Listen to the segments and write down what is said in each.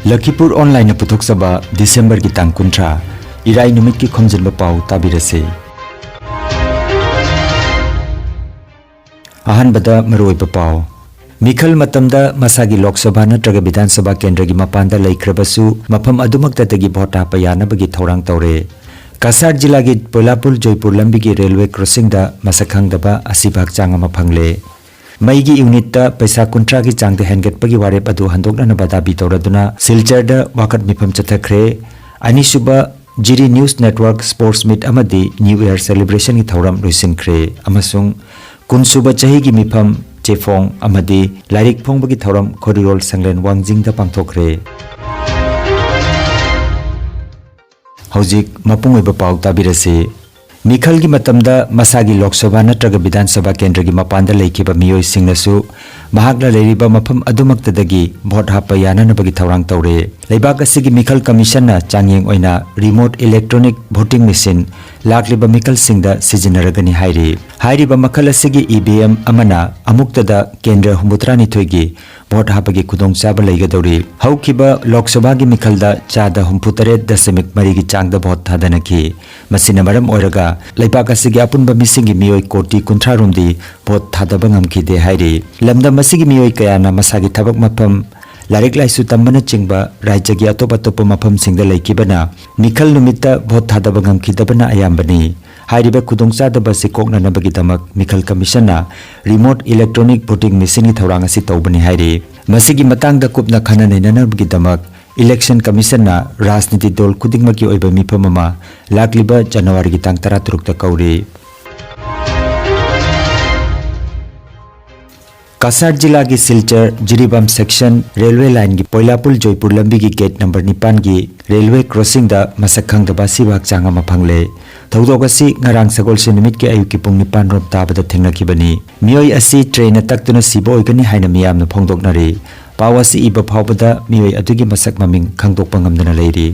Lakhipur online पुथोक्सबा दिसंबर की तांग कुंट्रा इराई नुमित की खोमजिनबा पाउ ताबिरसे अहनबदा मरोइबा पाउ मिखल मतमदा मसागी लोकसभा नत्रगा विधानसभा केंद्र की मपानदा लैख्रबसु मफम अदुमक्तदगी भोट हापा यानबगी थौरांग तौरे कासार जिला की पोलापुल जयपुर लंबी की रेलवे क्रॉसिंग दा मसखंगदबा असिबाग चांग अमा फंगले मई की यूनिट पैसा कुंट्रा की चांग हेंगटपगी वारेप अदु हंदोकना दाबी तौरदुना सिलचर वाकट मिफम चथखरे अनिसुबा Jiri news network sports meet अमदी न्यू ईयर सेलिब्रेशन की थौरम लोइसिनख्रे अमसुंग कुनसुबा चही की मिफम चेफोंग अमदी लाइरिक फोंबगी थौरम खोरिरोल संगलेन वांगजिंग दा पांगथोखरे हौजिक मपुंगोइबा पाउ ताबिरसे मिखल की मतमदा मसागी लोकसभा नत्रगा विधानसभा केंद्र की मपानदा लैखिबा मियोय सिंगनसु महागला लेरिबा मफम अदुमक्तदगी भोट हापा याननबगी थौरांग तौरे लैबाक असिगी मिखल कमीशन चांगयेंग ओइना रिमोट इलेक्ट्रॉनिक वोटिंग मशीन लाक्लिबा मिखल सिंगदा सिजिनरगनी हाइरिबा मखल असिगी ईवीएम अमना अमुक्तदा केंद्र 63 की भोट हापगी खुदोंचाबा लैगदौरी हौखिबा लोकसभा की मिखलदा चादा 63.4 की चांगदा भोट थादनखी मसिना मरम ओइरगा लैबाक असिगी अपुनबा मिसिंगी मियोय कोटी 30 रोमदी भोट थादबा ngamkhide हाइरि लमदा मसिगी मियोय कयाना मसागी थबक मफम लारिक लाइसु तंबना चिंगबा राज्य की अतोप अतोप मफम सिंगदा लैकिबना मिखल नुमित्ता भोट थादबा ngamkhidabana ayambani हाइरिबा खुदोंचादबा सिकोकननबगी दमक मिखल commission remote electronic voting machine की थौरांग असि तौबनी हाइरि मसिगी मतांगदा कुपना खना नैननबगी दमक इलेक्शन कमीशन राजनीति दल खुदिंगमकी ओइबा मिफम अमा लाक्लिबा जनवरी की तांग 13 कौरी कासार जिला की Silchar Jiribam section railway line की पोलापुल जयपुर लंबी की गेट नंबर 9 की रेलवे क्रॉसिंग दा मसखंगदबा सिबाग चांगमा फंगले थौदोगसी ngarang sagolse numit ki ayuk ki pung 9 rom tabada thengnakibani miyoi asi train taktuna sibo oigani haina miyamna phongdoknari pawasi iba phawbada miyoi adugi masak maming khangdokpa ngamdana leiri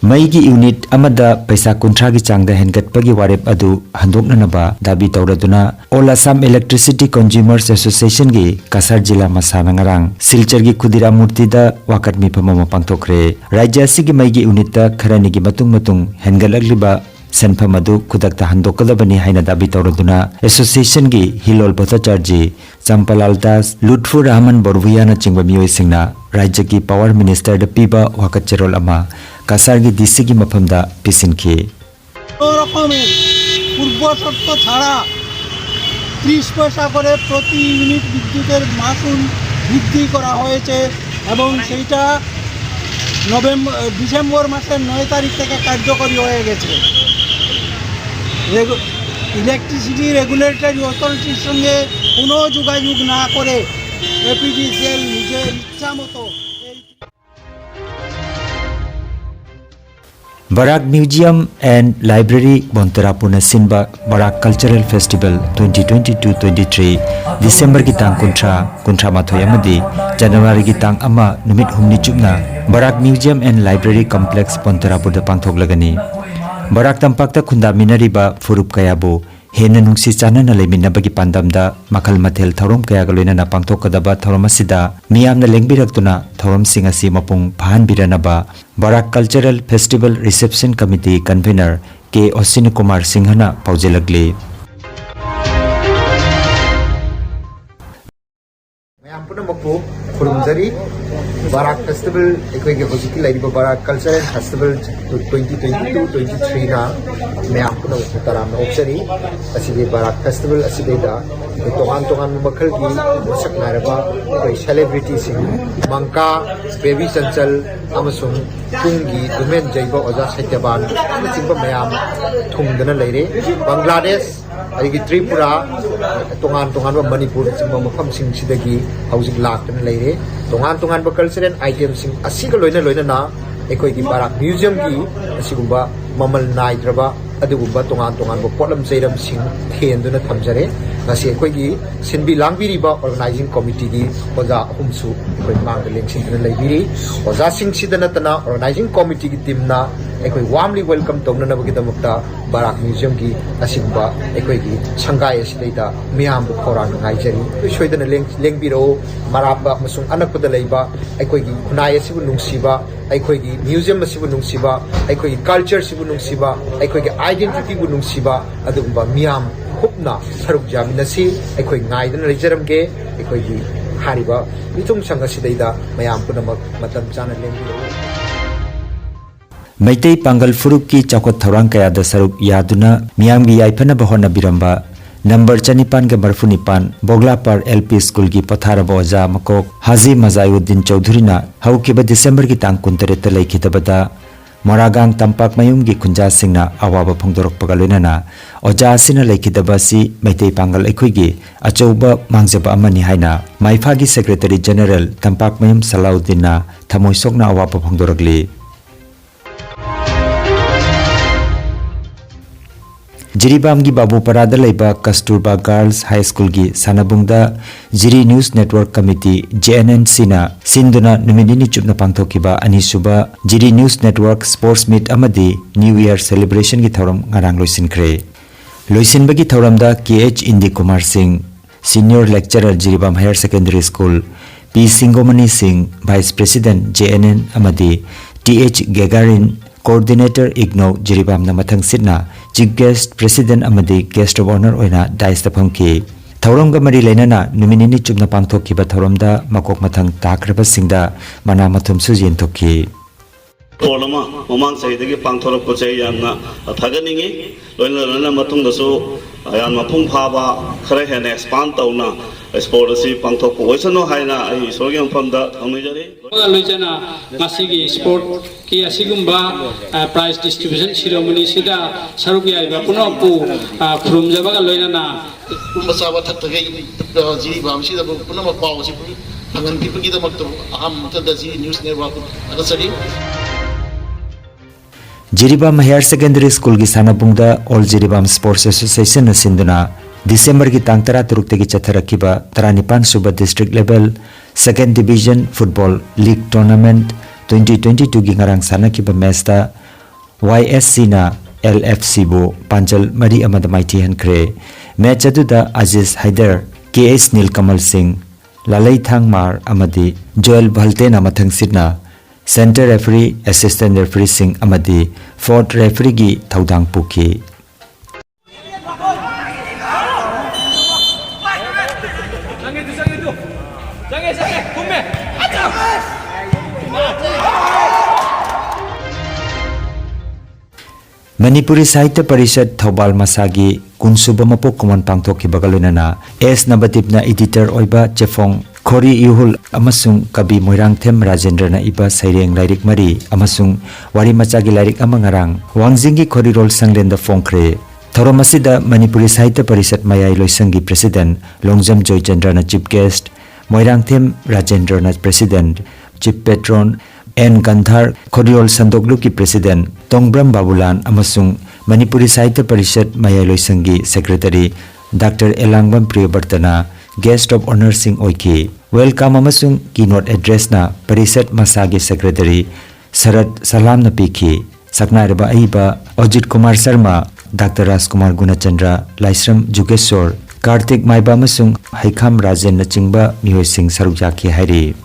मई की unit अमदा पैसा कुंट्रा की चांगदा हेंगटपगी वारेप अदु हंदोकननबा दाबी तौरदुना all Assam electricity consumers association की कासार जिला मसाना ngarang Silchar की खुदिरा मूर्ति दा वाकट मिफम अमा पांगथोखरे राज्य असिगी मई की यूनिट खरनी की मतुंग हेंगलकलिबा सेनफम अदु खुदकता हंदोकदबनी हाइना दाबी तौरदुना एसोसिएशन की हिलोल भट्टाचार्य चंपलाल दास लुत्फुर रहमान बरभुयाना चिंगबा मियोय सिंगना राज्य की पावर मिनिस्टर द पीबा वाकट चेरोल अमा कासार की डीसी की मफमदा पिसिनखी पूर्व शर्त छाड़ा 30 पैसा करे प्रति यूनिट विद्युतेर मासुल बृद्धि करा होयेछे एबं सेटा डिसेम्बर मासेर 9 तारीख থেকে কার্যকরী হয়ে গেছে ইলেকট্রিসিটি রেগুলেটরি অথরিটির সঙ্গে কোনো যোগাযোগ না করে এপিডিসিএল নিজের ইচ্ছামতো बराक म्यूजियम एंड लाइब्रेरी बोंतरापुना सिनबा बराक कल्चरल फेस्टिवल 2022-23 दिसंबर की तांग कुंट्रा माथोय अमदी जनवरी की तांग अमा नुमित हुमनी चुपना Barak museum and library complex बोंतरापुदा पांथोगलगनी बराक तंपाक्ता खुंदामिनरिबा फुरुप कयाबो हेन नुंसी चानना लेमिनबगी पांदमदा मखल मथेल थौरम कयागा लोइनना पांथोकदबा थौरम असिदा मियामना लेंबिरक्तुना थौरम सिंग असि मपुंग फाहनबिरनबा Barak cultural festival reception committee convener K Ashwini Kumar सिंहना पाउजेलगले मैम पुनमकु खुरुमजरी बराक फेस्टिवल एकोइगे होजिकी लाइरिबा बराक कल्चरल फेस्टिवल 2022-23 ना मैम पुनमकु तराम ऑब्जरी असिगे बराक फेस्टिवल असिगेदा तोगान मखल की मसक नारबा कोई सेलिब्रिटी सिंग मंका बेबी चंचल अमसुंग तुंगी दुमेन जैबा ओजा सत्यबान चिंबा मैम थुंगदना लेरे बांग्लादेश अदिगी त्रिपुरा तोगान मणिपुर चिंबा मफम सिंग सिदगी हौजिक लाक्तन लेरे तोगान कल्चरल आइटम सिंग असिगा लोइना ना एकोइगी बराक म्यूजियम की असिगुंबा ममल नाइद्रबा अदुगुंबा तोगान pollen Jairam Singh थेंदुना थमजरे ngasi akhoi sinbi langbiriba organizing committee gi oja ahumsu akhoi mangda lengsindna leibiri oja singsidana tana organizing committee gi team na akhoi warmly welcome tongna nabagi damakta barak museum gi asigba akhoi gi sangai asitaida miyam bu khorang ngaijari soidana lengbiro maraba masung anakpada leiba akhoi gi khunai asibu nungsiba akhoi gi museum asibu nungsiba akhoi gi culture sibu nungsiba akhoi gi identity bu nungsiba adugba miyam hupna saruk jaminasi akhoi ngaidana lejaramge akhoi gi hariba mitung sanga sidaida mayam punamak matam chana lengbiro Maitai Pangal Furuk ki Chakot Thorang kaya da saruk yaduna miyam gi yaifana bahona biramba number chanipan ke barfunipan Boglapar LP School ki Pathara Boja Makok Haji Mazayuddin Chaudhuri na haukiba December ki tang 13 laikhitabada Moragang Tampak Mayum gi Kunja Singna awaba phongdorok pagalena na oja asina laikhitaba si Maitai Pangal ekhoi gi achouba mangjaba amani haina Maifa gi Secretary General Tampak Mayum Salauddin na thamoisokna awaba phongdorokli Jiribam gi Babu Parada leiba Kasturba Girls High School gi Sanabungda Jiri News Network Committee JNNC na Sinduna Numinini chupna pangthokiba Anisuba Jiri News Network Sports Meet amadi New Year Celebration gi thoram ngarang loisinkhre loisinbagi thoramda KH Indi Kumar Singh Senior Lecturer Jiribam Higher Secondary School P Singomani Singh Vice President JNN amadi TH Gagarin Coordinator Igno Jiribam na mathang sitna Chief Guest President amadi Guest of Honor oina Daista Phamki Thauramga mari leinana numinini chupna pangthokiba thauramda makok mathang takraba singda mana mathum su jen thokki Olama momang saidagi pangthorok ko chai yamna thaganingi loina matungdasu ayam mapung phaba khare hene expand tauna sport asi pangthok ko oisano haina ai sorgi famda thaunijari loijana masigi sport ki asigumba prize distribution ceremony sida saruk yaiba punopu khrum jabaga loinana masaba thaktage jiri bamsi da punama pawsi hangan pipagi da makto aham tada jiri news network akasari Jiribam Higher Secondary School gi Sanabungda All Jiribam Sports Association sinduna December ki tang 13 tegi chatharakiba 35 suba district level second division football league tournament 2022 gi ngarang sanakiba match da YSC na LFC bo Panjal Mari amada maiti hankre match adu da Aziz Haider KS Nilkamal Singh Lalai Thangmar amadi Joel Bhalte na mathang sitna Center referee assistant referee Singh amadi fourth referee gi thaudang pukhi Manipuri Sahitya Parishad Thobal Masagi Kunsuba Mapok Kuman Pangthoki Bagalunana S Nabadipna editor Oiba Chefong Khori Yuhul Amasung Kabi Moirang Them Rajendra na iba Saireng Lairik Mari Amasung Wari Machagi Lairik Amangarang Wangzingi Khori Rol Sanglenda Fongkre Thoramasida Manipuri Sahitya Parishad Mayai Loisangi President Longjam Joy Chandra na Chief Guest Moirang Them Rajendra na President Chief Patron N. Gandhar Khoriol Sandoglu ki President Tongbram Babulan amasung Manipuri Sahitya Parishad Mayai Loisangi Secretary Dr. Elangbam Priyabartana Guest of Honor Singh Oiki Welcome amasung keynote address na Parishad Masagi Secretary Sarad Salam na Piki Saknairaba Aiba Ajit Kumar Sharma Dr. Rajkumar Gunachandra Laisram Jugeshwar Kartik Maiba amasung Haikham Rajen na Chingba Mihoi Singh Sarukjaki Hairi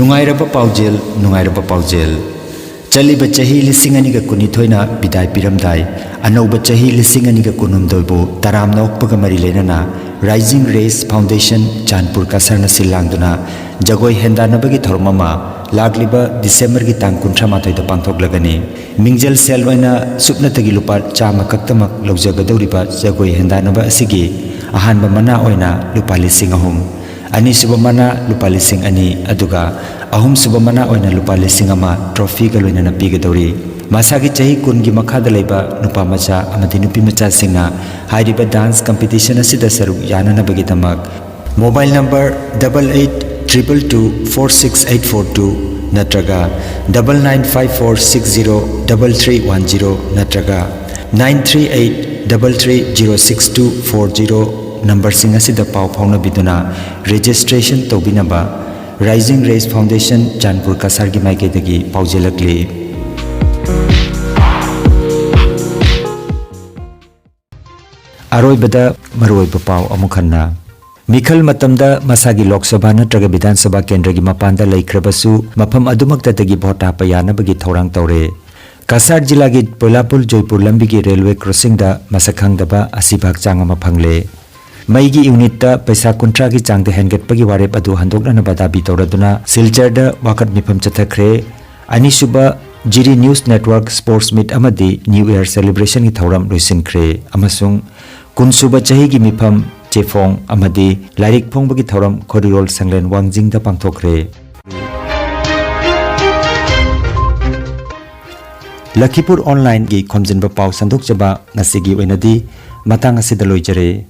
Nungairaba Paujel Chaliba Chahi Lisinganiga Kunithoina Bidai Piramdai Anoba Chahi Lisinganiga Kunumdoibu Taramna Okpaga Marilenana Rising Race Foundation Chanpur Kasarna Silangduna Jagoi Hendanabagi Thormama Lagliba December ki tang 13 da pangthoklagani Mingjal Selwaina Supnatagi Lupa Chama Kaktamak Logjagadoriba Jagoi Hendanaba asigi Ahanba Mana Oina Lupa Lising Ahum Ani subamana lupa lising ani aduga ahum subamana oina lupa lising ama trophy galoina na pigadori masagi chahi kun gi makhada leiba nupa macha amadi nupi macha singna hairiba dance competition asida saruk yana na bagi tamak mobile number 8822246842 नत्रगा 9954603310 नत्रगा 9383306240 number सिंह असिदा पाव फाउनबिदुना registration तौबिनबा rising race foundation Chandpur Cachar की माइकेदगी पाउजेलकली अरोइबदा मरोइब पाव अमुखन्ना मिखल मतमदा मसागी लोकसभा नत्रगा विधानसभा केंद्र की मपानदा लेख्रबसु मफम अदुमक्तदगी भोट हापा यानबगी थौरांग तौरे कासार जिला की पोलापुल जयपुर लंबी की रेलवे क्रॉसिंग दा मसखंगदबा असिभाग चांग अमा फंगले मई की यूनिट दा पैसा कुंट्रा की चांग दे हेनगटपगी वारेप अदु हंदोकना दाबी तौरदुना सिलचर दा वाकट मिफम चथखरे अनिसुबा Jiri news network sports meet अमदी न्यू ईयर सेलिब्रेशन की थौरम लोइसिनख्रे अमसुंग कुनसुबा चही की मिफम चेफोंग अमदी लाइरिक फोंबगी थौरम खोरिरोल संगलेन वांगजिंग दा पांगथोखरे लखीपुर ऑनलाइन की खोमजिनबा पाव संदोकचबा ngasi gi oinadi matang asida loijare।